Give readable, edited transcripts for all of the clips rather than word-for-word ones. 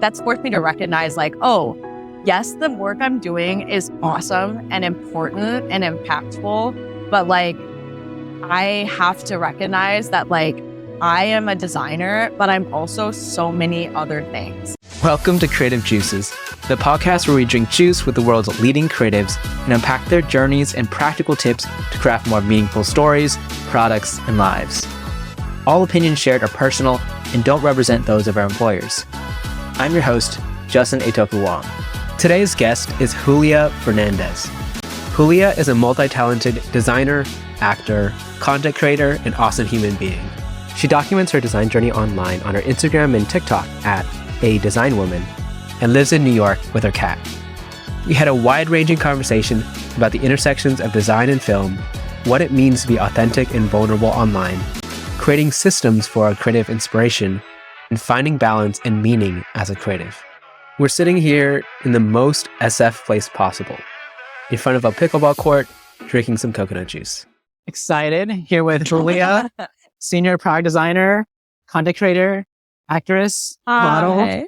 That's forced me to recognize like, oh, yes, the work I'm doing is awesome and important and impactful, but like, I have to recognize that like, I am a designer, but I'm also so many other things. Welcome to Creative Juices, the podcast where we drink juice with the world's leading creatives and unpack their journeys and practical tips to craft more meaningful stories, products, and lives. All opinions shared are personal and don't represent those of our employers. I'm your host, Justin Eitoku-Wong. Today's guest is Julia Fernandez. Julia is a multi-talented designer, actor, content creator, and awesome human being. She documents her design journey online on her Instagram and TikTok at A Design Woman and lives in New York with her cat. We had a wide-ranging conversation about the intersections of design and film, what it means to be authentic and vulnerable online, creating systems for our creative inspiration, and finding balance and meaning as a creative. We're sitting here in the most SF place possible, in front of a pickleball court, drinking some coconut juice. Excited here with Julia, senior product designer, content creator, actress, model.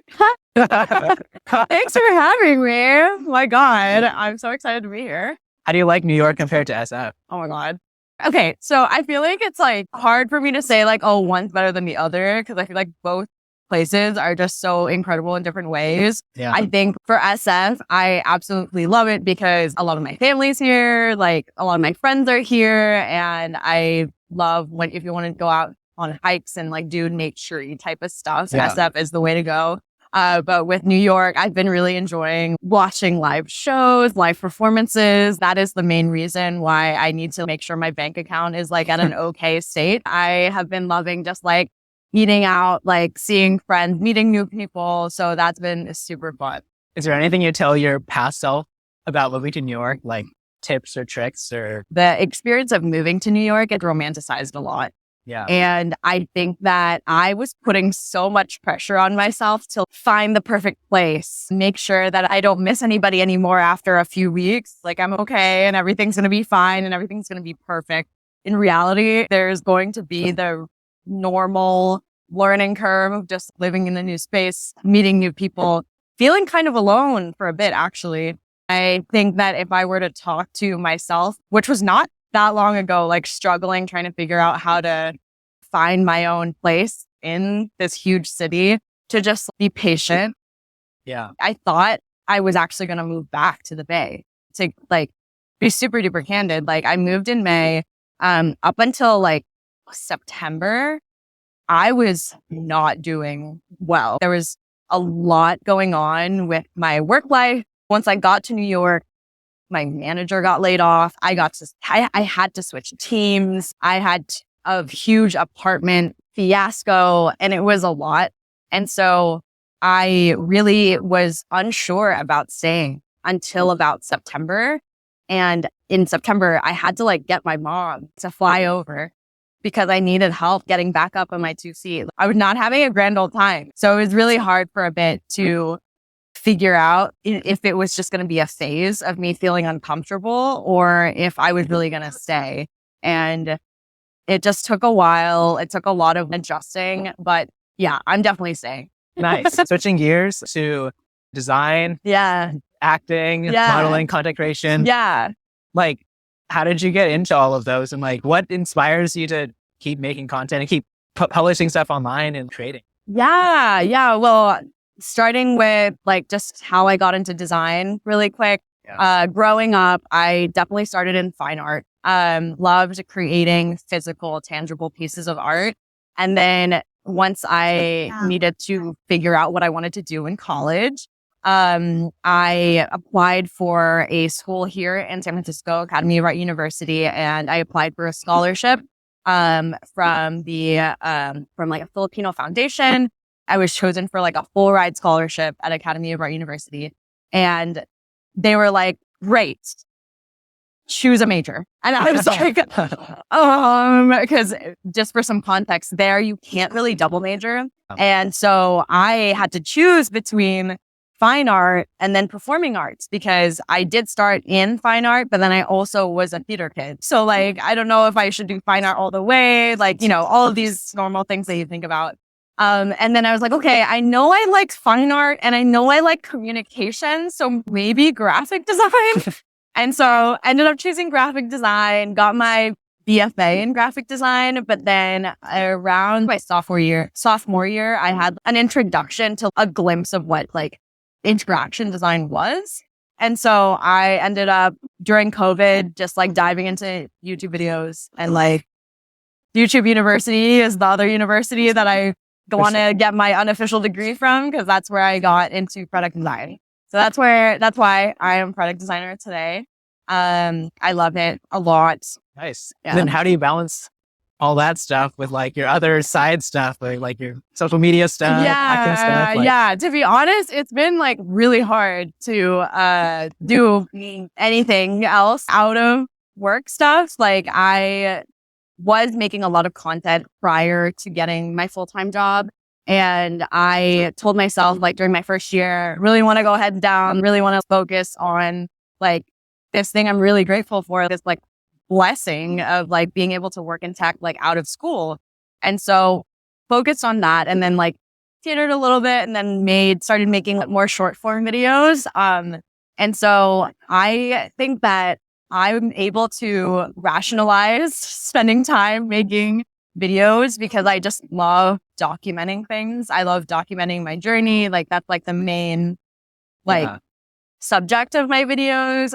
Thanks for having me. Oh my God, I'm so excited to be here. How do you like New York compared to SF? Oh my God. Okay, so I feel like it's like hard for me to say like, oh, one's better than the other because I feel like both places are just so incredible in different ways. Yeah. I think for SF, I absolutely love it because a lot of my family's here, like a lot of my friends are here, and I love when if you want to go out on hikes and like do nature-y type of stuff, SF is the way to go. But with New York, I've been really enjoying watching live shows, live performances. That is the main reason why I need to make sure my bank account is like at an okay state. I have been loving just like eating out, like seeing friends, meeting new people. So that's been super fun. Is there anything you tell your past self about moving to New York, like tips or tricks or? The experience of moving to New York, it romanticized a lot. Yeah. And I think that I was putting so much pressure on myself to find the perfect place, make sure that I don't miss anybody anymore after a few weeks. Like I'm okay and everything's going to be fine and everything's going to be perfect. In reality, there's going to be the normal learning curve of just living in a new space, meeting new people, feeling kind of alone for a bit, actually. I think that if I were to talk to myself, which was not that long ago, like struggling, trying to figure out how to find my own place in this huge city, to just be patient. Yeah. I thought I was actually going to move back to the Bay to like be super duper candid. Like I moved in May, up until like September, I was not doing well. There was a lot going on with my work life. Once I got to New York, my manager got laid off. I had to switch teams. I had a huge apartment fiasco and it was a lot. And so I really was unsure about staying until about September. And in September, I had to like get my mom to fly over because I needed help getting back up on my 2 feet. I was not having a grand old time. So it was really hard for a bit to figure out if it was just going to be a phase of me feeling uncomfortable or if I was really going to stay. And it just took a while. It took a lot of adjusting, but yeah, I'm definitely staying. Nice. Switching gears to design, acting, modeling, content creation. Yeah. Like, how did you get into all of those? And like, what inspires you to keep making content and keep publishing stuff online and creating? Yeah. Well, starting with like just how I got into design really quick. Yeah. Growing up, I definitely started in fine art. Loved creating physical, tangible pieces of art. And then once I needed to figure out what I wanted to do in college, I applied for a school here in San Francisco, Academy-of Art University, and I applied for a scholarship from like a Filipino foundation. I was chosen for like a full ride scholarship at Academy of Art University. And they were like, great, choose a major. And I was like, because just for some context there, you can't really double major. And so I had to choose between fine art and then performing arts because I did start in fine art, but then I also was a theater kid. So like, I don't know if I should do fine art all the way, like, you know, all of these normal things that you think about. And then I was like, okay, I know I like fine art and I know I like communication. So maybe graphic design. And so ended up choosing graphic design, got my BFA in graphic design. But then around my sophomore year, I had an introduction to a glimpse of what like interaction design was. And so I ended up during COVID, just like diving into YouTube videos, and like YouTube University is the other university that I want to get my unofficial degree from, because that's where I got into product design. So that's why I am product designer today. I love it a lot. Nice. Yeah. And then how do you balance all that stuff with like your other side stuff, like your social media stuff, that kind of stuff? Like, Yeah. To be honest, it's been like really hard to do anything else out of work stuff. Like I was making a lot of content prior to getting my full-time job. And I told myself like during my first year, really want to go heads down, really want to focus on like this thing I'm really grateful for, this like blessing of like being able to work in tech, like out of school. And so focused on that, and then like theatered a little bit, and then started making like, more short form videos. And so I think that I'm able to rationalize spending time making videos because I just love documenting things. I love documenting my journey. Like that's like the main like subject of my videos.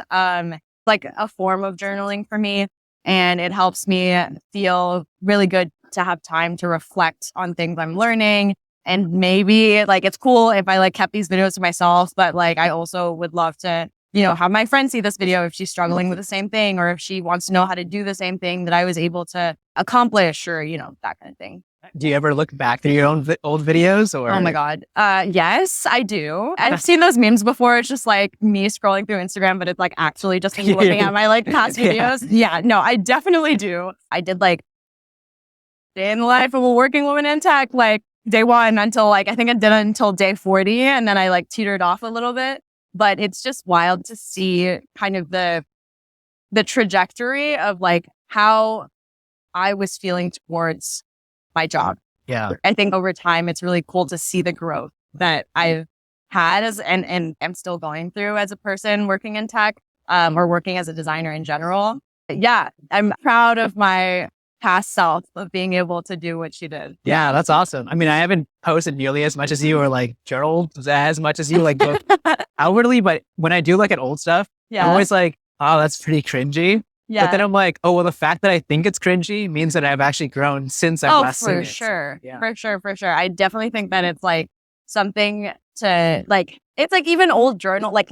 Like a form of journaling for me. And it helps me feel really good to have time to reflect on things I'm learning. And maybe like it's cool if I like kept these videos to myself, but like I also would love to, you know, have my friend see this video if she's struggling with the same thing, or if she wants to know how to do the same thing that I was able to accomplish, or, you know, that kind of thing. do you ever look back through your own old videos? Or Oh my God. Yes, I do. I've seen those memes before. It's just like me scrolling through Instagram, but it's like actually just me looking at my like past videos. Yeah, no, I definitely do. I did like day in the life of a working woman in tech, like day one until like, I think I did it until day 40. And then I like teetered off a little bit. But it's just wild to see kind of the trajectory of like how I was feeling towards my job. Yeah. I think over time, it's really cool to see the growth that I've had and am still going through as a person working in tech, or working as a designer in general. Yeah, I'm proud of my past self of being able to do what she did. Yeah, that's awesome. I mean, I haven't posted nearly as much as you, or like journaled as much as you, like both outwardly, but when I do look at old stuff, I'm always like, oh, that's pretty cringy. Yeah. But then I'm like, oh, well, the fact that I think it's cringy means that I've actually grown since I've last seen it. Sure. Yeah. For sure. I definitely think that it's like something to like, it's like even old journal, like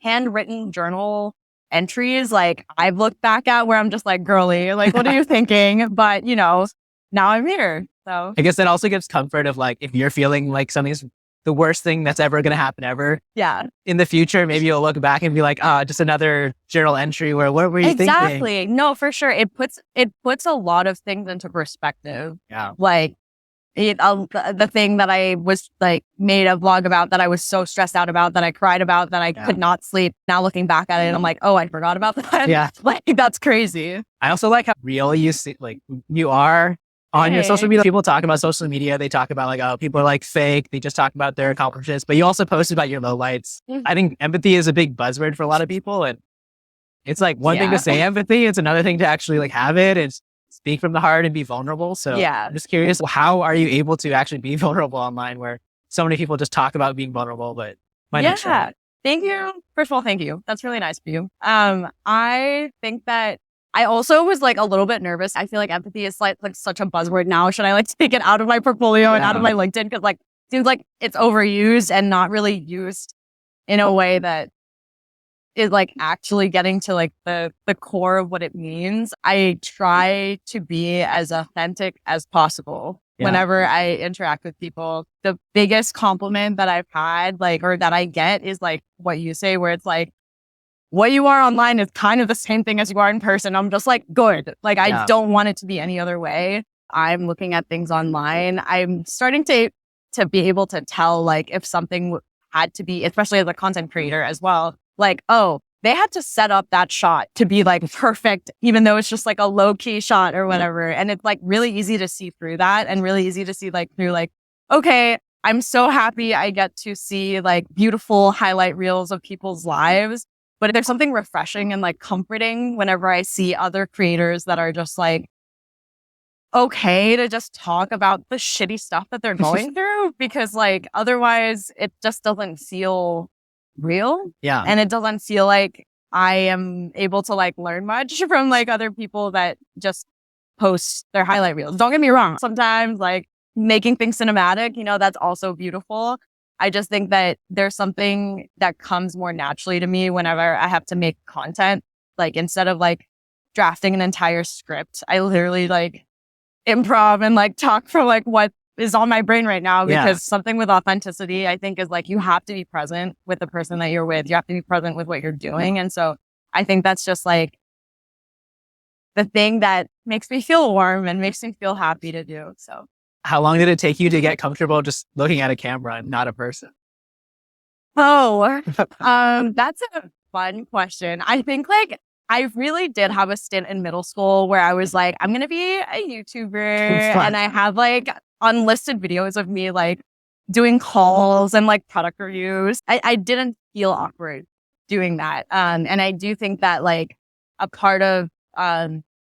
handwritten journal entries. Like I've looked back at where I'm just like, girly, like, what are you thinking? But you know, now I'm here. So I guess that also gives comfort of like, if you're feeling like something's the worst thing that's ever going to happen ever. Yeah. In the future, maybe you'll look back and be like, just another journal entry where what were you thinking? Exactly. No, for sure. It puts a lot of things into perspective. Yeah. Like the thing that I was like made a vlog about that I was so stressed out about, that I cried about, that I could not sleep. Now looking back at it, I'm like, oh, I forgot about that. Yeah. Like that's crazy. I also like how real you are on your social media. People talk about social media. They talk about like, oh, people are like fake. They just talk about their accomplishments, but you also post about your lowlights. I think empathy is a big buzzword for a lot of people. And it's like one thing to say empathy. It's another thing to actually like have it and speak from the heart and be vulnerable. So I'm just curious, how are you able to actually be vulnerable online where so many people just talk about being vulnerable, but might not share? Thank you. First of all, thank you. That's really nice of you. I think that I also was like a little bit nervous. I feel like empathy is like such a buzzword now. Should I like take it out of my portfolio and out of my LinkedIn? Because like it seems like it's overused and not really used in a way that is like actually getting to like the core of what it means. I try to be as authentic as possible whenever I interact with people. The biggest compliment that I've had, like, or that I get is like what you say, where it's like, what you are online is kind of the same thing as you are in person. I'm just like, good. Like, I don't want it to be any other way. I'm looking at things online. I'm starting to be able to tell, like, if something had to be, especially as a content creator as well, like, oh, they had to set up that shot to be like perfect, even though it's just like a low key shot or whatever. And it's like really easy to see through that and really easy to see like through like, okay, I'm so happy I get to see like beautiful highlight reels of people's lives. But there's something refreshing and like comforting whenever I see other creators that are just like, okay to just talk about the shitty stuff that they're going through, because like otherwise it just doesn't feel real. Yeah. And it doesn't feel like I am able to like learn much from like other people that just post their highlight reels. Don't get me wrong. Sometimes like making things cinematic, you know, that's also beautiful. I just think that there's something that comes more naturally to me whenever I have to make content. Like instead of like drafting an entire script, I literally like improv and like talk from like what is on my brain right now, because something with authenticity, I think, is like you have to be present with the person that you're with. You have to be present with what you're doing. And so I think that's just like the thing that makes me feel warm and makes me feel happy to do. So how long did it take you to get comfortable just looking at a camera and not a person? Oh, that's a fun question. I think like I really did have a stint in middle school where I was like, I'm going to be a YouTuber, and I have like unlisted videos of me like doing hauls and like product reviews. I didn't feel awkward doing that. And I do think that like a part of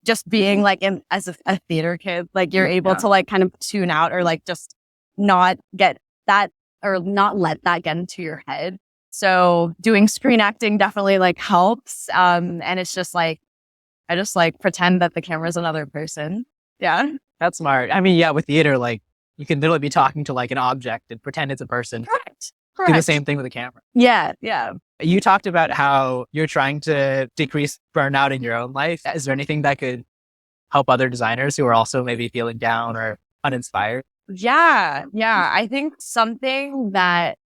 just being like as a theater kid, like you're able to like kind of tune out or like just not get that or not let that get into your head. So doing screen acting definitely like helps. And it's just like, I just like pretend that the camera's another person. Yeah. That's smart. I mean, yeah, with theater, like you can literally be talking to like an object and pretend it's a person. Correct. Do the same thing with a camera. Yeah. Yeah. You talked about how you're trying to decrease burnout in your own life. Is there anything that could help other designers who are also maybe feeling down or uninspired? Yeah. Yeah. I think something that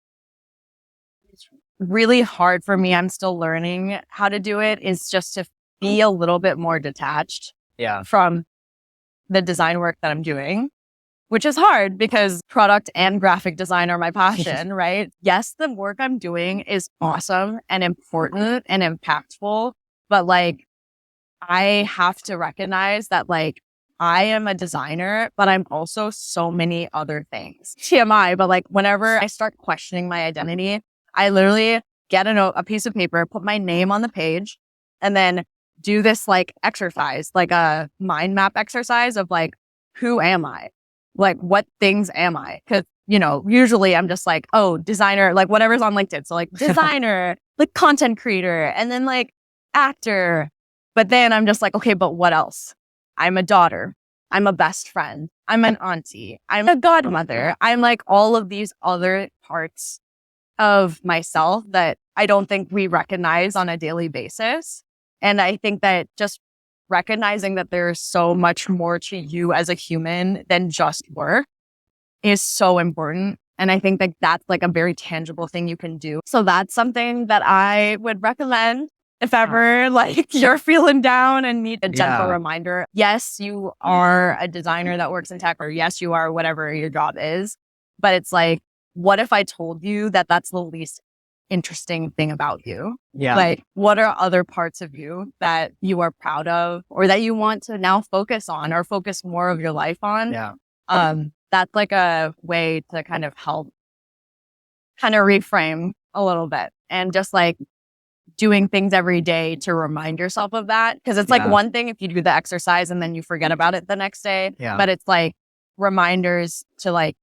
is really hard for me, I'm still learning how to do it, is just to be a little bit more detached from the design work that I'm doing, which is hard because product and graphic design are my passion, right? Yes, the work I'm doing is awesome and important and impactful, but like I have to recognize that like I am a designer, but I'm also so many other things. TMI, but like whenever I start questioning my identity, I literally get a piece of paper, put my name on the page, and then do this like exercise, like a mind map exercise of like, who am I? Like, what things am I? Because, you know, usually I'm just like, oh, designer, like whatever's on LinkedIn. So like designer, like content creator, and then like actor. But then I'm just like, okay, but what else? I'm a daughter. I'm a best friend. I'm an auntie. I'm a godmother. I'm like all of these other parts of myself that I don't think we recognize on a daily basis. And I think that just recognizing that there's so much more to you as a human than just work is so important. And I think that that's like a very tangible thing you can do. So that's something that I would recommend if ever like you're feeling down and need a gentle reminder. Yes, you are a designer that works in tech, or yes, you are whatever your job is. But it's like, what if I told you that that's the least interesting thing about you? Yeah. Like, what are other parts of you that you are proud of or that you want to now focus on or focus more of your life on? Yeah. That's like a way to kind of help kind of reframe a little bit, and just like doing things every day to remind yourself of that. Cause it's like one thing if you do the exercise and then you forget about it the next day, but it's like reminders to like,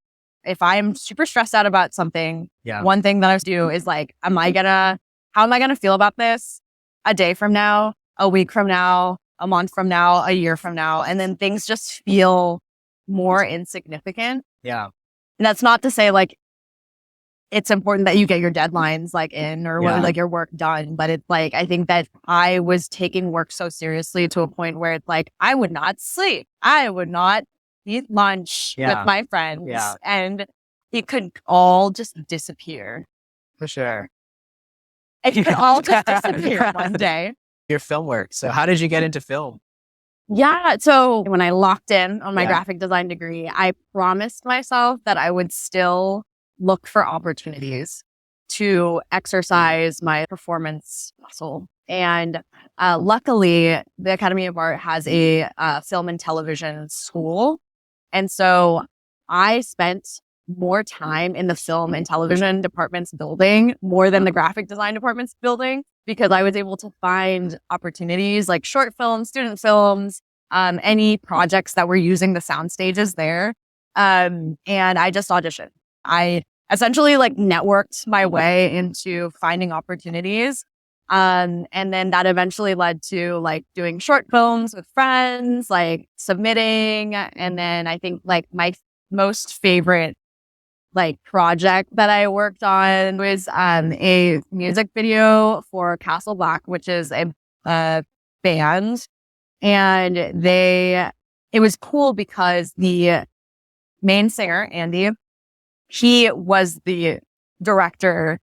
if I'm super stressed out about something, one thing that I do is like, how am I going to feel about this a day from now, a week from now, a month from now, a year from now? And then things just feel more insignificant. Yeah. And that's not to say like, it's important that you get your deadlines like in or like your work done. But it's like, I think that I was taking work so seriously to a point where it's like, I would not sleep. I would not eat lunch with my friends. Yeah. And it could all just disappear. For sure. It could all just disappear one day. Your film work. So how did you get into film? Yeah. So when I locked in on my graphic design degree, I promised myself that I would still look for opportunities to exercise my performance muscle. And luckily, the Academy of Art has a film and television school. And so I spent more time in the film and television department's building more than the graphic design department's building, because I was able to find opportunities like short films, student films, any projects that were using the sound stages there. And I just auditioned. I essentially like networked my way into finding opportunities. And then that eventually led to like doing short films with friends, like submitting. And then I think like my most favorite like project that I worked on was a music video for Castle Black, which is a band. And it was cool because the main singer, Andy, he was the director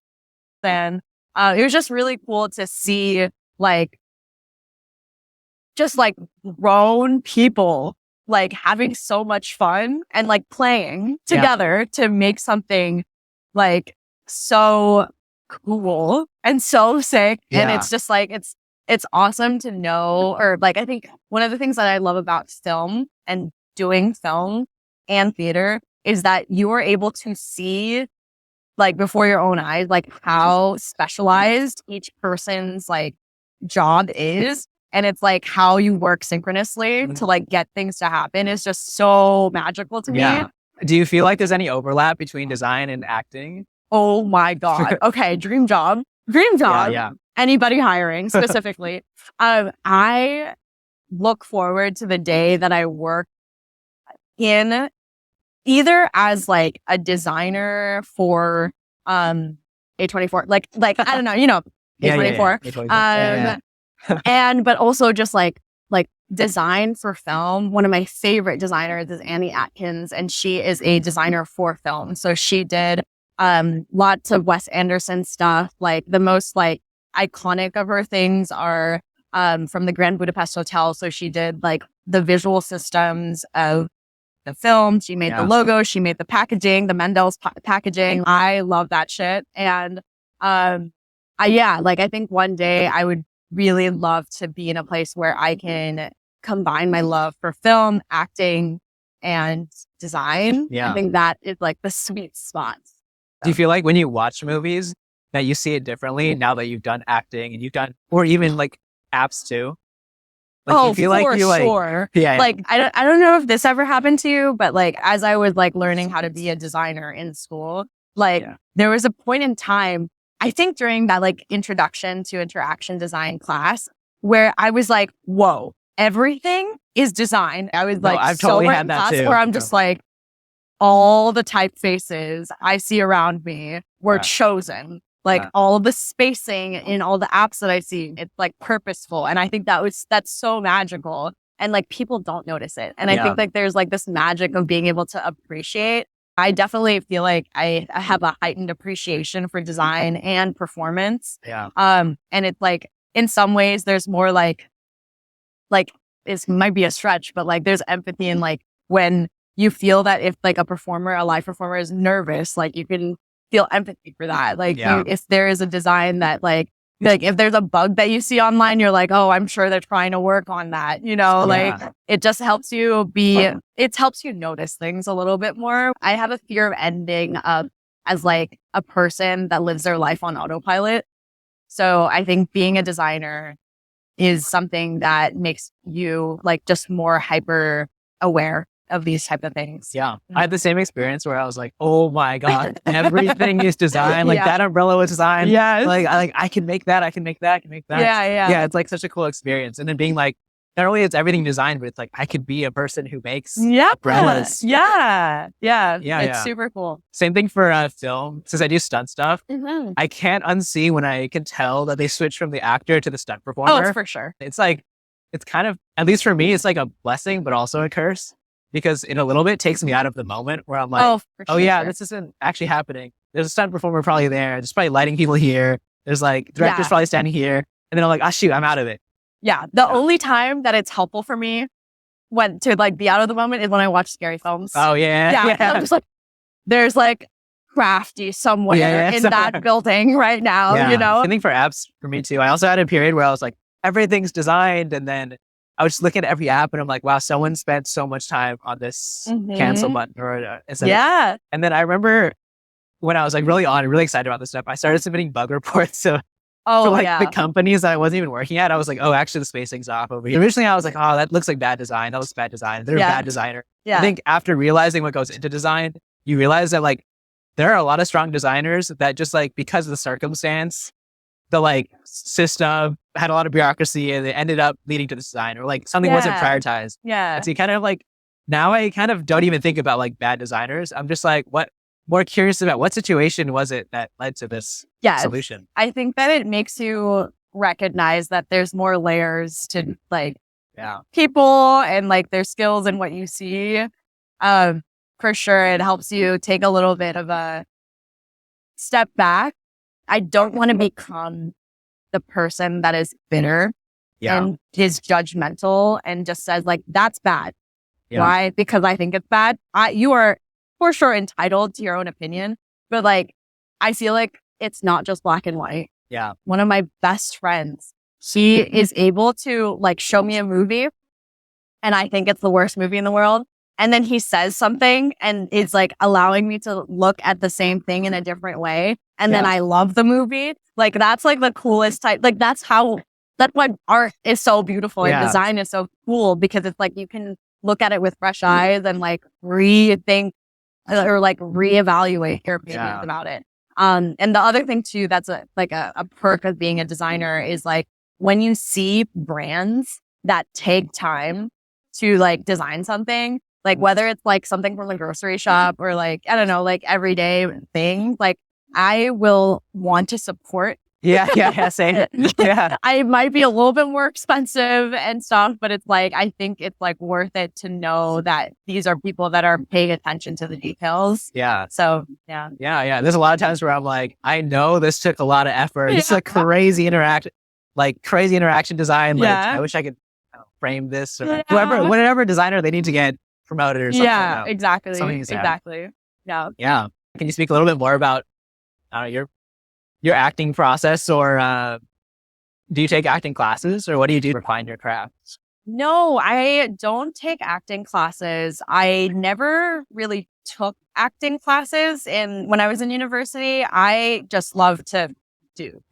then. It was just really cool to see like just like grown people like having so much fun and like playing together to make something like so cool and so sick. And it's just like, it's awesome to know, or like, I think one of the things that I love about film and doing film and theater is that you are able to see like before your own eyes, like how specialized each person's like job is. And it's like how you work synchronously to like get things to happen is just so magical to me. Do you feel like there's any overlap between design and acting? Oh my God. Okay. Dream job. Dream job. Yeah. Anybody hiring specifically. I look forward to the day that I work in either as like a designer for A24, like I don't know, you know, A24. And but also just like design for film. One of my favorite designers is Annie Atkins, and she is a designer for film. So she did lots of Wes Anderson stuff. Like the most like iconic of her things are from the Grand Budapest Hotel. So she did like the visual systems of the film. She made the logo. She made the packaging, the Mendel's packaging. I love that shit. And I think one day I would really love to be in a place where I can combine my love for film, acting, and design. I think that is like the sweet spot. Do you feel like when you watch movies that you see it differently now that you've done acting and you've done, or even like apps too? Like, you feel for like sure. Yeah. Like, I don't know if this ever happened to you, but like, as I was like learning how to be a designer in school, like there was a point in time, I think during that like introduction to interaction design class, where I was like, whoa, everything is design. I was like, I've totally had that too. Where I'm just like, all the typefaces I see around me were chosen. Like all of the spacing in all the apps that I see, it's like purposeful. And I think that's so magical. And like people don't notice it. And I think like there's like this magic of being able to appreciate. I definitely feel like I have a heightened appreciation for design and performance. And it's like in some ways there's more like it might be a stretch, but like there's empathy in like when you feel that if like a live performer is nervous, like you can feel empathy for that. Like if there is a design that like if there's a bug that you see online, you're like, oh, I'm sure they're trying to work on that. You know, like it just helps you it helps you notice things a little bit more. I have a fear of ending up as like a person that lives their life on autopilot. So I think being a designer is something that makes you like just more hyper aware of these type of things. I had the same experience where I was like, oh my God, everything is designed. Like that umbrella was designed. Like I can make that. I can make that. I can make that. Yeah. It's like such a cool experience. And then being like, not only is everything designed, but it's like, I could be a person who makes umbrellas. It's super cool. Same thing for film. Since I do stunt stuff, I can't unsee when I can tell that they switch from the actor to the stunt performer. Oh, it's for sure. It's like, it's kind of, at least for me, it's like a blessing, but also a curse. Because in a little bit takes me out of the moment where I'm like, this isn't actually happening. There's a stunt performer probably there. There's probably lighting people here. There's like directors probably standing here. And then I'm like, shoot, I'm out of it. Yeah. The only time that it's helpful for me to like be out of the moment is when I watch scary films. Oh yeah. I'm just like, there's like crafty somewhere in that building right now, I think for apps, for me too, I also had a period where I was like, everything's designed. And then I was just looking at every app and I'm like, wow, someone spent so much time on this cancel button and then I remember when I was like really excited about this stuff, I started submitting bug reports. So the companies that I wasn't even working at, I was like, oh, actually the spacing's off over here. Originally, I was like, oh, that looks like bad design. That was bad design. They're a bad designer. I think after realizing what goes into design, you realize that like there are a lot of strong designers that just like because of the circumstance, the like system had a lot of bureaucracy and it ended up leading to the design or like something wasn't prioritized. And so you kind of like, now I kind of don't even think about like bad designers. I'm just like, more curious about what situation was it that led to this solution? I think that it makes you recognize that there's more layers to like people and like their skills and what you see. For sure, it helps you take a little bit of a step back. I don't want to become the person that is bitter and is judgmental and just says like, that's bad. Why? Because I think it's bad. You are for sure entitled to your own opinion, but like, I feel like it's not just black and white. One of my best friends, he is able to like show me a movie and I think it's the worst movie in the world. And then he says something and it's like allowing me to look at the same thing in a different way. And then I love the movie. Like that's like the coolest type. Like that's why art is so beautiful and design is so cool because it's like you can look at it with fresh eyes and like rethink or like reevaluate your opinions about it. And the other thing too, that's a perk of being a designer is like when you see brands that take time to like design something, like whether it's like something from the grocery shop or like, I don't know, like everyday thing, like I will want to support. Same. I might be a little bit more expensive and stuff, but it's like, I think it's like worth it to know that these are people that are paying attention to the details. So, There's a lot of times where I'm like, I know this took a lot of effort. It's like crazy interaction design. Like, I wish I could frame this or whatever designer they need to get promoted or something. Exactly. Yeah. Can you speak a little bit more about your acting process or do you take acting classes or what do you do to refine your craft? No, I don't take acting classes. I never really took acting classes. And when I was in university, I just loved to do.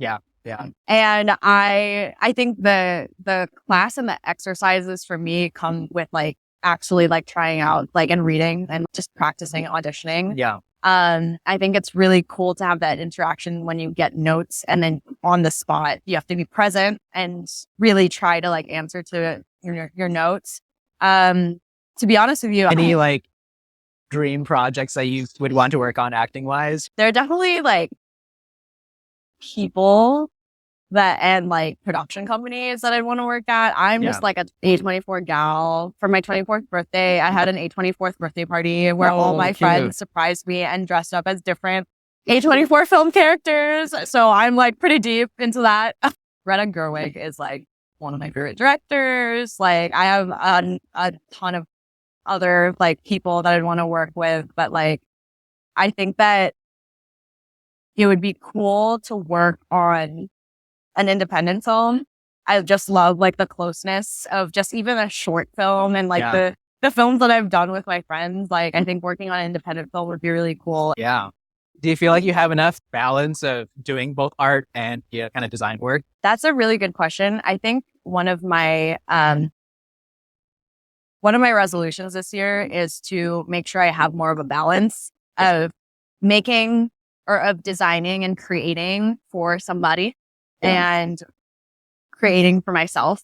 And I think the class and the exercises for me come with like actually like trying out like and reading and just practicing auditioning. I think it's really cool to have that interaction when you get notes and then on the spot, you have to be present and really try to like answer to your notes. To be honest with you, any like dream projects that you would want to work on acting wise? There are definitely like people and like production companies that I'd want to work at. I'm just like a A24 gal. For my 24th birthday, I had an A24th birthday party where all my friends surprised me and dressed up as different A24 film characters. So I'm like pretty deep into that. Greta Gerwig is like one of my favorite directors. Like I have a ton of other like people that I'd want to work with, but like I think that it would be cool to work on an independent film. I just love like the closeness of just even a short film and like the films that I've done with my friends. Like I think working on an independent film would be really cool. Do you feel like you have enough balance of doing both art and kind of design work? That's a really good question. I think one of my resolutions this year is to make sure I have more of a balance of making or of designing and creating for somebody and creating for myself.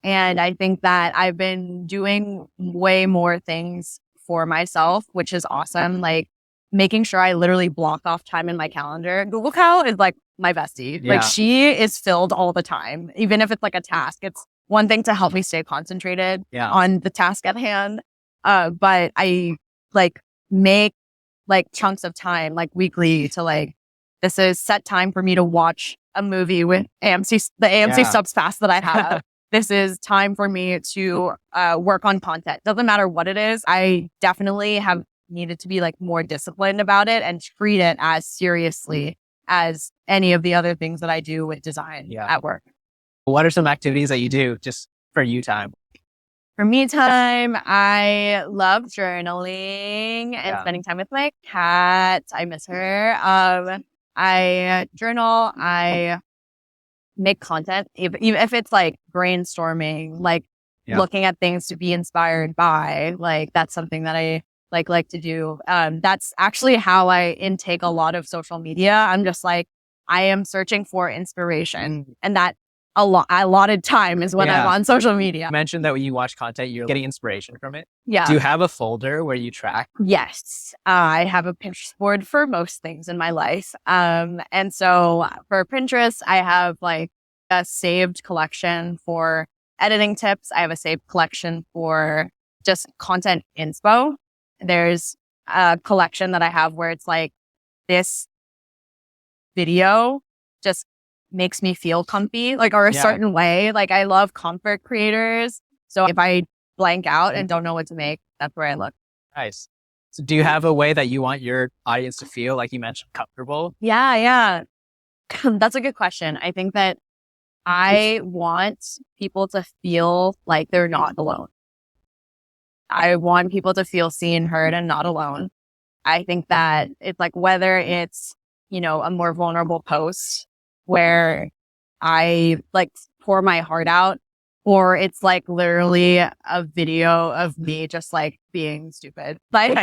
And I think that I've been doing way more things for myself, which is awesome. Like making sure I literally block off time in my calendar. Google Cal is like my bestie. Like she is filled all the time, even if it's like a task. It's one thing to help me stay concentrated on the task at hand. But I like make like chunks of time, like weekly to like, this is set time for me to watch a movie with the AMC subs pass that I have. This is time for me to work on content. Doesn't matter what it is. I definitely have needed to be like more disciplined about it and treat it as seriously as any of the other things that I do with design at work. What are some activities that you do just for you time? For me time, I love journaling and spending time with my cat. I miss her. I journal. I make content, even if it's like brainstorming, like looking at things to be inspired by. Like that's something that I like to do. That's actually how I intake a lot of social media. I'm just like, I am searching for inspiration, and that allotted time is when I'm on social media. You mentioned that when you watch content, you're getting inspiration from it. Yeah. Do you have a folder where you track? Yes. I have a Pinterest board for most things in my life. And so for Pinterest, I have like a saved collection for editing tips. I have a saved collection for just content inspo. There's a collection that I have where it's like, this video just makes me feel comfy, like, or a certain way. Like, I love comfort creators. So if I blank out and don't know what to make, that's where I look. Nice. So do you have a way that you want your audience to feel, like you mentioned, comfortable? Yeah. That's a good question. I think that I want people to feel like they're not alone. I want people to feel seen, heard, and not alone. I think that it's like, whether it's, you know, a more vulnerable post where I like pour my heart out, or it's like literally a video of me just like being stupid. Like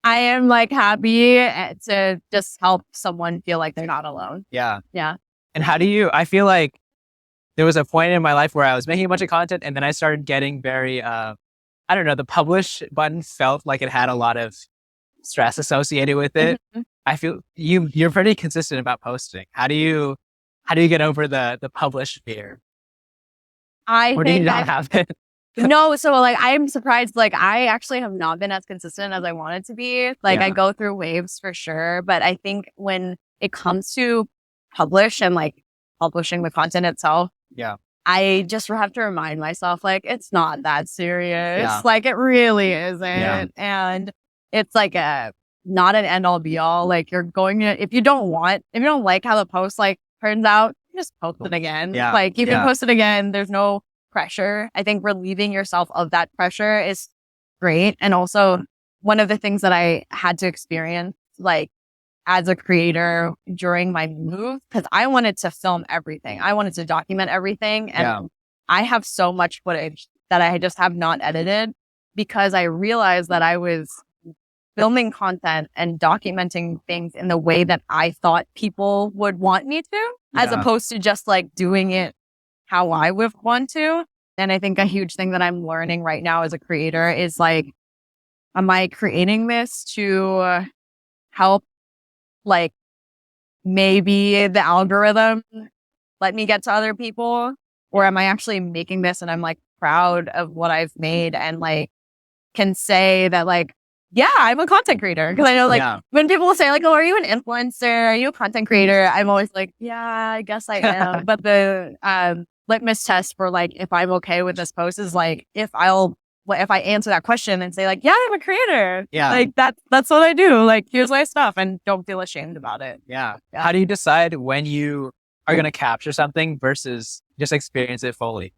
I am like happy to just help someone feel like they're not alone. Yeah. Yeah. And I feel like there was a point in my life where I was making a bunch of content and then I started getting very, I don't know, the publish button felt like it had a lot of stress associated with it. Mm-hmm. I feel you're pretty consistent about posting. How do you get over the publish fear? Or do you not have it? No, so like I'm surprised. Like I actually have not been as consistent as I wanted to be. Like I go through waves for sure, but I think when it comes to publish and like publishing the content itself, I just have to remind myself like it's not that serious. Like it really isn't, and it's like not an end all be all. Like you're going to, if you don't like how the post like turns out, just post it again. Like you can post it again. There's no pressure. I think relieving yourself of that pressure is great. And also one of the things that I had to experience like as a creator during my move, because I wanted to film everything. I wanted to document everything. And I have so much footage that I just have not edited, because I realized that I was filming content and documenting things in the way that I thought people would want me to, as opposed to just like doing it how I would want to. And I think a huge thing that I'm learning right now as a creator is like, am I creating this to help, like maybe the algorithm let me get to other people? Or am I actually making this and I'm like proud of what I've made and like can say that like, yeah, I'm a content creator. Because I know like when people say like, oh, are you an influencer? Are you a content creator? I'm always like, yeah, I guess I am. But the litmus test for like, if I'm okay with this post is like, if I answer that question and say like, yeah, I'm a creator. Like that's what I do. Like, here's my stuff, and don't feel ashamed about it. How do you decide when you are going to capture something versus just experience it fully?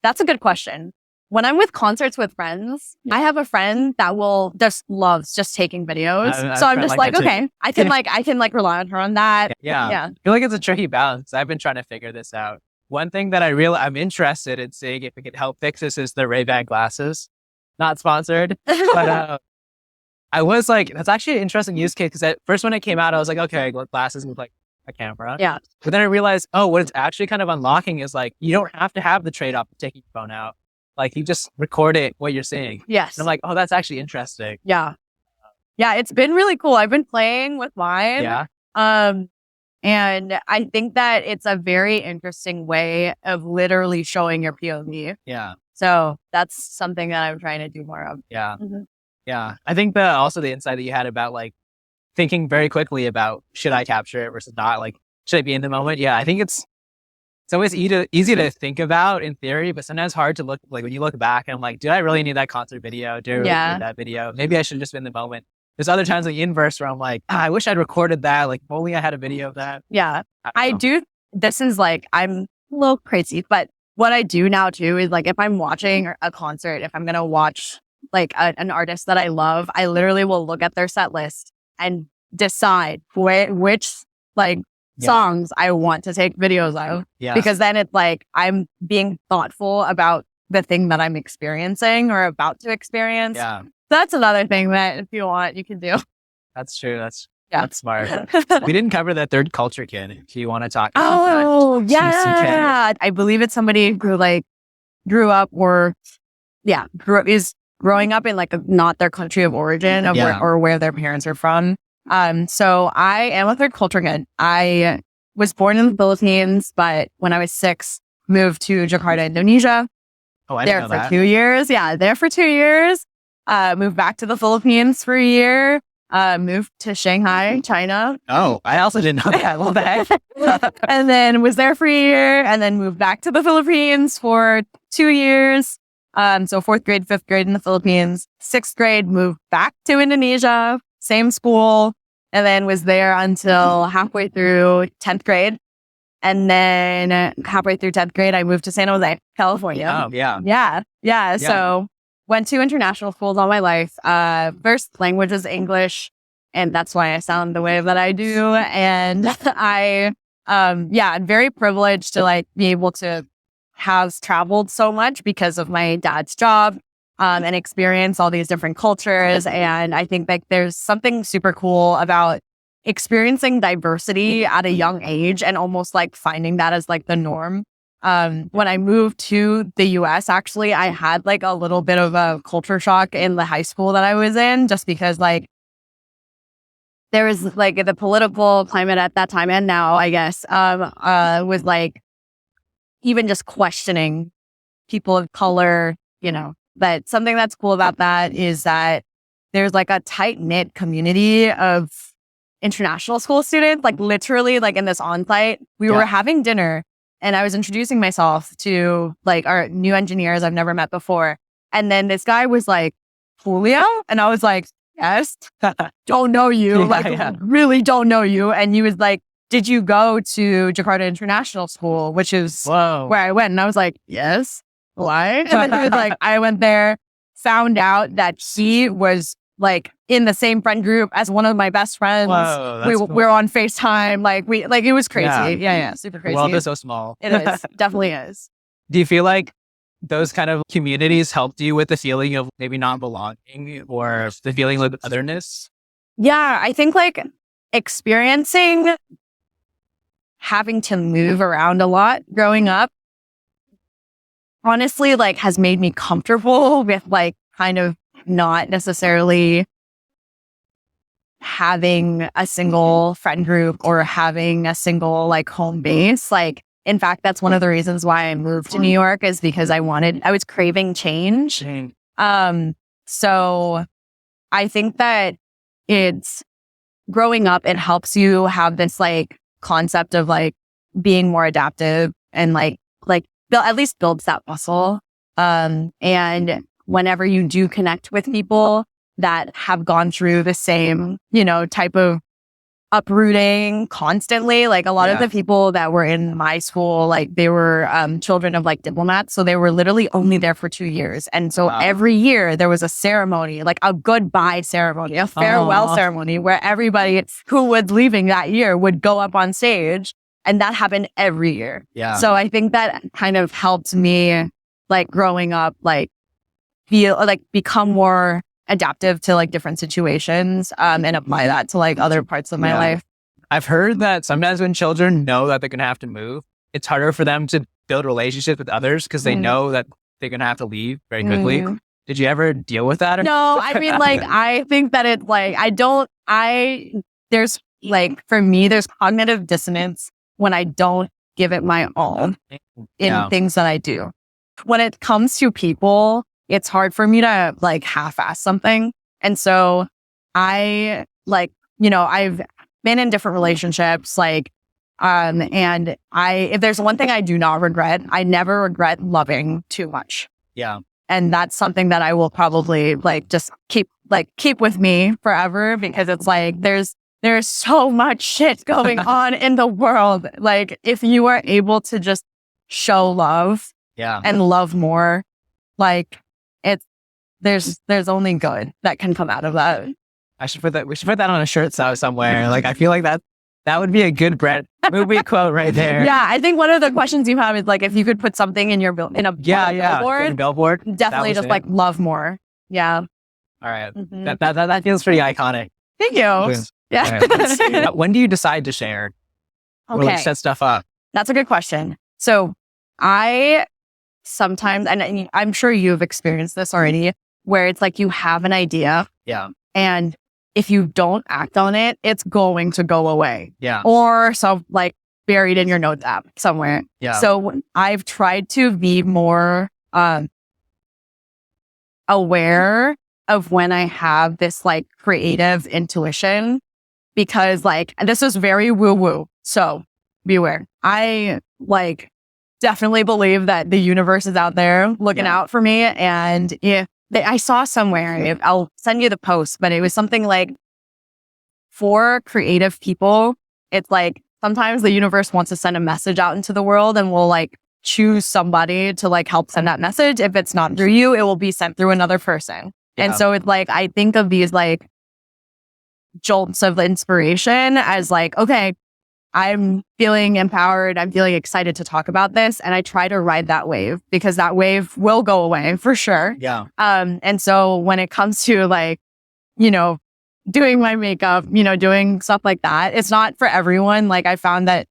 That's a good question. When I'm with concerts with friends, I have a friend that will just loves just taking videos. So I'm just like okay, I can like rely on her on that. I feel like it's a tricky balance. I've been trying to figure this out. One thing that I'm interested in seeing if it could help fix this is the Ray-Ban glasses. Not sponsored, but I was like, that's actually an interesting use case, because at first when it came out, I was like, okay, glasses with like a camera. But then I realized, what it's actually kind of unlocking is like, you don't have to have the trade-off of taking your phone out. Like you just record it, what you're seeing. Yes. And I'm like, that's actually interesting. Yeah, it's been really cool. I've been playing with mine. And I think that it's a very interesting way of literally showing your POV. So that's something that I'm trying to do more of. I think also the insight that you had about like thinking very quickly about, should I capture it versus not? Like, should I be in the moment? I think It's always easy to think about in theory, but sometimes hard to look, like when you look back and I'm like, did I really need that concert video? Do I really need that video? Maybe I should have just been in the moment. There's other times like Inverse where I'm like, I wish I'd recorded that. Like, if only I had a video of that. Yeah. I do. This is like, I'm a little crazy, but what I do now too is like, if I'm watching a concert, if I'm going to watch like an artist that I love, I literally will look at their set list and decide which like songs I want to take videos of. Yeah. Because then it's like, I'm being thoughtful about the thing that I'm experiencing or about to experience. Yeah. That's another thing that if you want, you can do. That's true. That's smart. We didn't cover the third culture kid. Do you want to talk about that? Oh, yeah. I believe it's somebody who like grew up is growing up in like not their country of origin of where their parents are from. So I am a third culture kid. I was born in the Philippines, but when I was 6, moved to Jakarta, Indonesia. Oh, I didn't know there that. for 2 years. Yeah, there for 2 years. Moved back to the Philippines for a year. Moved to Shanghai, China. Oh, I also didn't know that. Well, that. And then was there for a year and then moved back to the Philippines for 2 years. So 4th grade, 5th grade in the Philippines. 6th grade, moved back to Indonesia, same school, and then was there until halfway through 10th grade. And then halfway through 10th grade, I moved to San Jose, California. Oh, yeah. Yeah. So went to international schools all my life. First language is English, and that's why I sound the way that I do. And I'm very privileged to like be able to have traveled so much because of my dad's job, and experience all these different cultures. And I think like there's something super cool about experiencing diversity at a young age and almost like finding that as like the norm. When I moved to the US, actually, I had like a little bit of a culture shock in the high school that I was in, just because like there was like the political climate at that time and now, I guess, was like even just questioning people of color, But something that's cool about that is that there's like a tight knit community of international school students, like literally like in this on-site, we were having dinner and I was introducing myself to like our new engineers I've never met before. And then this guy was like, Julio? And I was like, yes, don't know you. Really don't know you. And he was like, did you go to Jakarta International School, which is where I went? And I was like, yes. Why? And then he was like, I went there, found out that he was like in the same friend group as one of my best friends. Whoa, we were on FaceTime. Like it was crazy. Yeah. Super crazy. Well, they're so small. It is. Definitely is. Do you feel like those kind of communities helped you with the feeling of maybe not belonging or the feeling of otherness? Yeah, I think like experiencing having to move around a lot growing up, honestly, like has made me comfortable with like kind of not necessarily having a single friend group or having a single like home base. Like, in fact, that's one of the reasons why I moved to New York is because I was craving change. So I think that it's growing up, it helps you have this like concept of like being more adaptive and like at least builds that muscle. And whenever you do connect with people that have gone through the same, type of uprooting constantly, like a lot of the people that were in my school, like they were children of like diplomats. So they were literally only there for 2 years. And so every year there was a ceremony, like a goodbye ceremony, a farewell ceremony where everybody who was leaving that year would go up on stage. And that happened every year. Yeah. So I think that kind of helped me like growing up, like feel like become more adaptive to like different situations, and apply that to like other parts of my life. I've heard that sometimes when children know that they're going to have to move, it's harder for them to build relationships with others because they know that they're going to have to leave very quickly. Did you ever deal with that? No, I mean, like, I think that it like, there's like, for me, there's cognitive dissonance when I don't give it my all in things that I do. When it comes to people, it's hard for me to like half-ass something. And so I like, I've been in different relationships, like And if there's one thing I do not regret, I never regret loving too much. Yeah. And that's something that I will probably like just keep with me forever, because it's like there's so much shit going on in the world. Like if you are able to just show love and love more, like there's only good that can come out of that. We should put that on a shirt somewhere. Like I feel like that would be a good Brett movie quote right there. Yeah, I think one of the questions you have is like if you could put something in your billboard, definitely just like love more. Yeah. All right. That feels pretty iconic. Thank you. Yeah. Right, when do you decide to share? Or like set stuff up? That's a good question. So I sometimes, and I'm sure you've experienced this already, where it's like you have an idea. Yeah. And if you don't act on it, it's going to go away. Yeah. Or like buried in your notes app somewhere. Yeah. So I've tried to be more aware of when I have this like creative intuition, because like this is very woo-woo. So beware. I like definitely believe that the universe is out there looking out for me. And I saw somewhere, I'll send you the post, but it was something like for creative people, it's like sometimes the universe wants to send a message out into the world and will like choose somebody to like help send that message. If it's not through you, it will be sent through another person. Yeah. And so it's like, I think of these like jolts of inspiration as like, okay, I'm feeling empowered. I'm feeling excited to talk about this. And I try to ride that wave, because that wave will go away for sure. Yeah. And so when it comes to like, doing my makeup, doing stuff like that, it's not for everyone. Like I found that,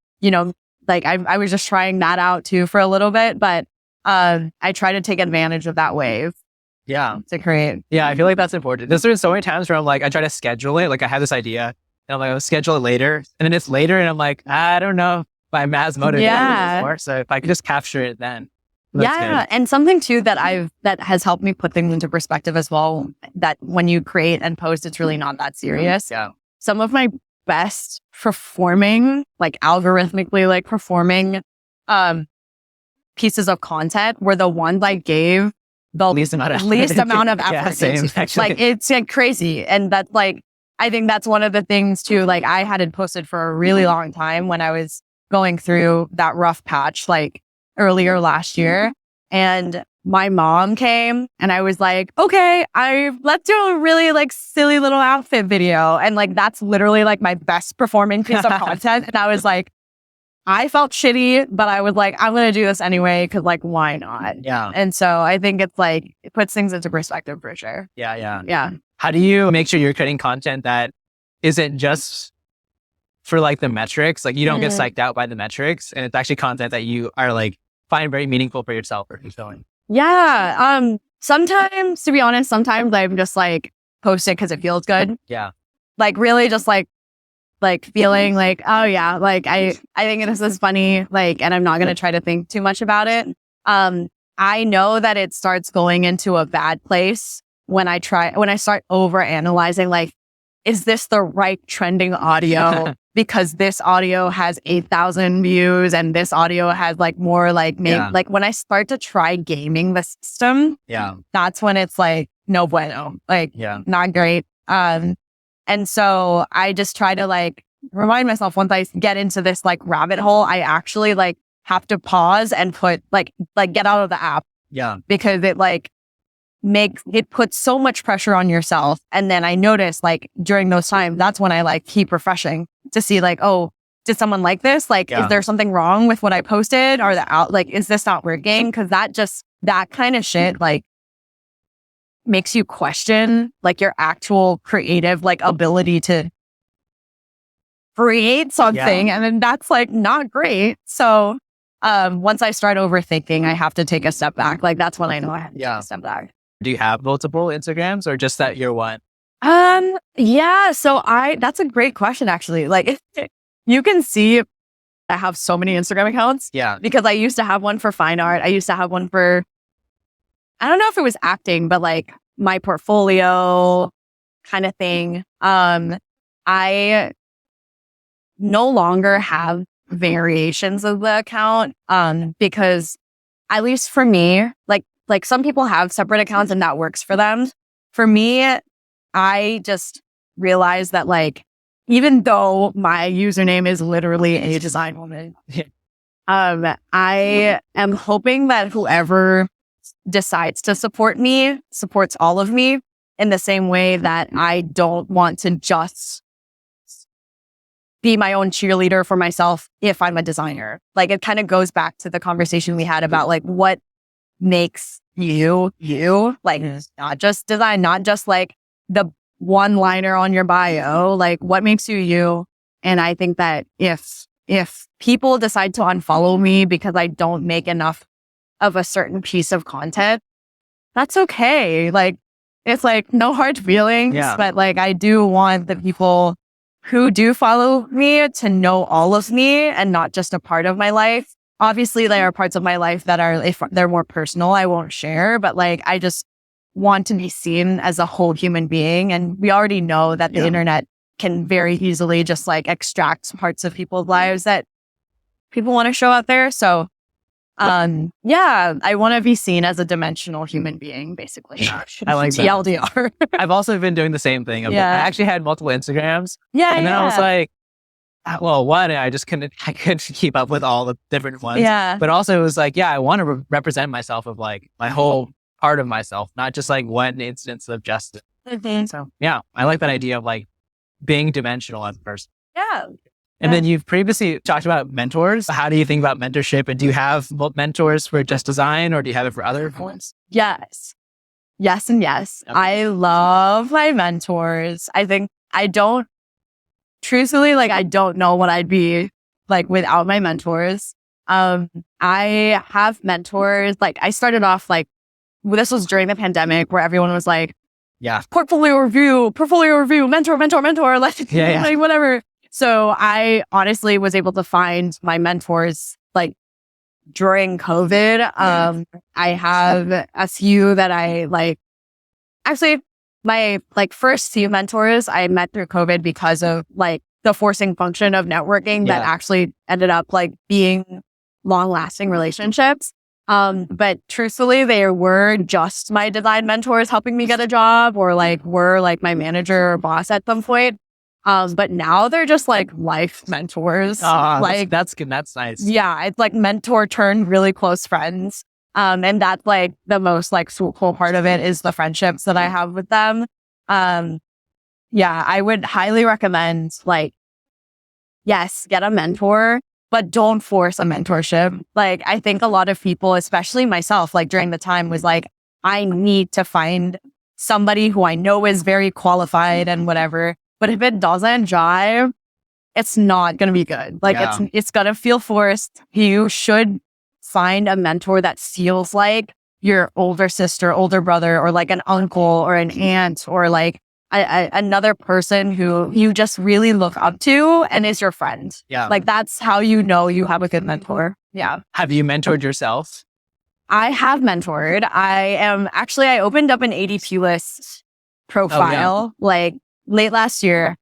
like I was just trying that out too for a little bit, but I try to take advantage of that wave. Yeah. To create. Yeah. I feel like that's important. There's been so many times where I'm like, I try to schedule it. Like I have this idea. And I'm like, I'll schedule it later. And then it's later and I'm like, I don't know if I'm as motivated anymore. So if I could just capture it then. Yeah. And something too that has helped me put things into perspective as well, that when you create and post, it's really not that serious. Yeah. Some of my best performing, like algorithmically like performing pieces of content were the ones I gave the least amount of effort. Yeah, same, actually. Like it's like crazy. And that's like, I think that's one of the things too, like I hadn't posted for a really long time when I was going through that rough patch, like earlier last year. And my mom came and I was like, okay, let's do a really like silly little outfit video. And like, that's literally like my best performing piece of content. And I was like, I felt shitty, but I was like, I'm going to do this anyway. Cause like, why not? Yeah. And so I think it's like, it puts things into perspective for sure. Yeah. Yeah. Yeah. How do you make sure you're creating content that isn't just for like the metrics? Like you don't get psyched out by the metrics, and it's actually content that you are like find very meaningful for yourself or fulfilling. Yeah. Sometimes, to be honest, sometimes I'm just like post it because it feels good. Yeah. Like really just like feeling like, oh yeah, like I think this is funny, like, and I'm not going to try to think too much about it. I know that it starts going into a bad place when I start over analyzing, like, is this the right trending audio? Because this audio has 8,000 views and this audio has like more like like when I start to try gaming the system, that's when it's like no bueno, like not great. And so I just try to like remind myself, once I get into this like rabbit hole, I actually like have to pause and put like get out of the app. Yeah. Because it puts so much pressure on yourself. And then I notice like during those times, that's when I like keep refreshing to see like, oh, did someone like this? Like, is there something wrong with what I posted? Or is this not working? Cause that kind of shit, like makes you question like your actual creative, like ability to create something. And then that's like not great. So, once I start overthinking, I have to take a step back. Like that's when I know I have to take a step back. Do you have multiple Instagrams or just that you're one? Yeah. So that's a great question, actually. Like you can see I have so many Instagram accounts. Yeah. Because I used to have one for fine art. I used to have one for, I don't know if it was acting, but like my portfolio kind of thing. I no longer have variations of the account. Because at least for me, like some people have separate accounts and that works for them. For me, I just realized that like, even though my username is literally a design woman, I am hoping that whoever decides to support me supports all of me in the same way that I don't want to just be my own cheerleader for myself if I'm a designer. Like it kind of goes back to the conversation we had about like what makes you, like not just design, not just like the one liner on your bio, like what makes you you. And I think that if people decide to unfollow me because I don't make enough of a certain piece of content, that's okay. Like it's like no hard feelings, but like I do want the people who do follow me to know all of me and not just a part of my life. Obviously, there are parts of my life that are, if they're more personal, I won't share, but like, I just want to be seen as a whole human being. And we already know that the internet can very easily just like extract parts of people's lives that people want to show out there. So, I want to be seen as a dimensional human being, basically. I like that. TLDR. I've also been doing the same thing. I actually had multiple Instagrams. And then I was like, well, one, I couldn't keep up with all the different ones. But also it was like, I want to represent myself of like my whole part of myself, not just like one instance of justice. So I like that idea of like being dimensional as a person. And then you've previously talked about mentors. How do you think about mentorship? And do you have mentors for just design or do you have it for other forms? Yes. Yes and yes. Okay. I love my mentors. I think truthfully, like I don't know what I'd be like without my mentors. I have mentors. Like I started off like, this was during the pandemic where everyone was like, portfolio review, mentor, like, like whatever. So I honestly was able to find my mentors like during COVID. I have a few that I like, actually my like first few mentors I met through COVID because of like the forcing function of networking that actually ended up like being long lasting relationships. But truthfully, they were just my design mentors helping me get a job or like were like my manager or boss at some point. But now they're just like life mentors. Like that's good. That's nice. Yeah. It's like mentor turned really close friends. And that's like the most like cool part of it is the friendships that I have with them. I would highly recommend like, yes, get a mentor, but don't force a mentorship. Like I think a lot of people, especially myself, like during the time was like, I need to find somebody who I know is very qualified and whatever. But if it doesn't jive, it's not going to be good. Like it's going to feel forced. You should find a mentor that feels like your older sister, older brother, or like an uncle or an aunt or like another person who you just really look up to and is your friend. Like that's how you know you have a good mentor. Have you mentored yourself? I have mentored. I opened up an ADP list profile like late last year.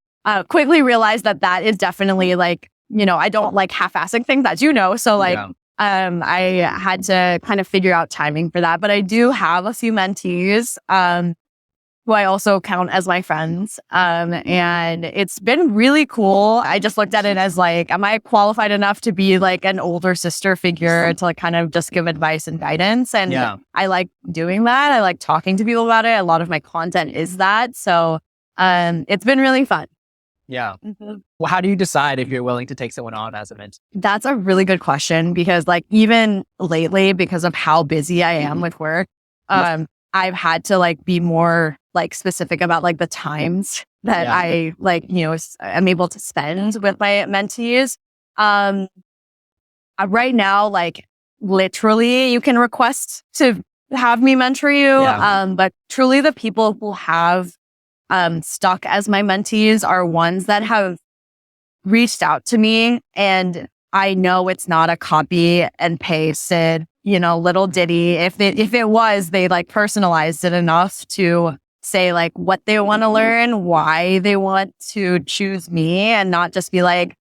Quickly realized that is definitely like, I don't like half-assing things, as you know. So like, I had to kind of figure out timing for that. But I do have a few mentees who I also count as my friends. And it's been really cool. I just looked at it as like, am I qualified enough to be like an older sister figure to like kind of just give advice and guidance? And I like doing that. I like talking to people about it. A lot of my content is that. So it's been really fun. Well, how do you decide if you're willing to take someone on as a mentor? That's a really good question because like even lately, because of how busy I am with work, I've had to like be more like specific about like the times that I like, I'm able to spend with my mentees. Right now, like literally you can request to have me mentor you. But truly the people who have stuck as my mentees are ones that have reached out to me and I know it's not a copy and pasted, little ditty. If it was, they like personalized it enough to say like what they want to learn, why they want to choose me and not just be like,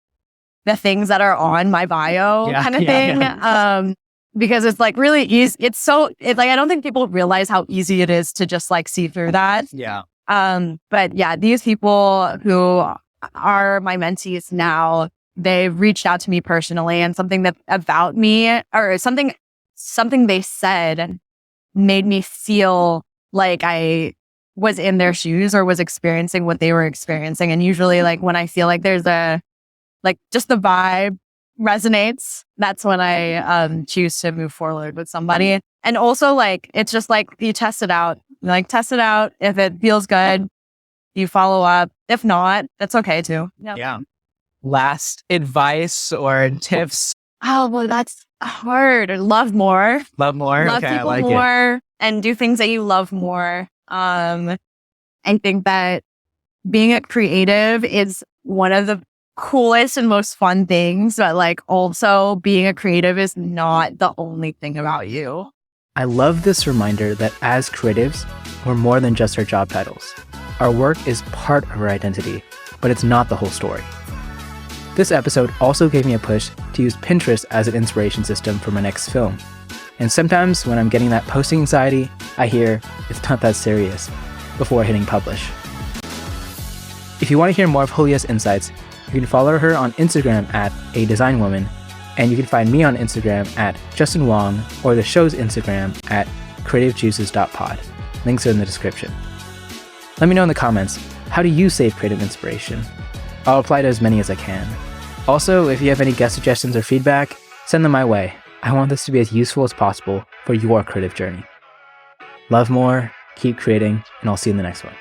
the things that are on my bio kind of thing. Yeah. Because it's like really easy. It's like, I don't think people realize how easy it is to just like see through that. Yeah. But yeah, these people who are my mentees now, they've reached out to me personally, and something that about me or something they said made me feel like I was in their shoes or was experiencing what they were experiencing. And usually like when I feel like there's just the vibe resonates, that's when I choose to move forward with somebody. And also like, it's just like you test it out. Like test it out. If it feels good, you follow up. If not, that's okay too. Yep. Yeah. Last advice or tips? Oh, well, that's hard. Love more. Love more. Love okay, people I like more and do things that you love more. I think that being a creative is one of the coolest and most fun things, but like also being a creative is not the only thing about you. I love this reminder that as creatives, we're more than just our job titles. Our work is part of our identity, but it's not the whole story. This episode also gave me a push to use Pinterest as an inspiration system for my next film. And sometimes when I'm getting that posting anxiety, I hear it's not that serious before hitting publish. If you want to hear more of Julia's insights, you can follow her on Instagram at @adesignwoman, and you can find me on Instagram at Justin Wong or the show's Instagram at creativejuices.pod. Links are in the description. Let me know in the comments, how do you save creative inspiration? I'll reply to as many as I can. Also, if you have any guest suggestions or feedback, send them my way. I want this to be as useful as possible for your creative journey. Love more, keep creating, and I'll see you in the next one.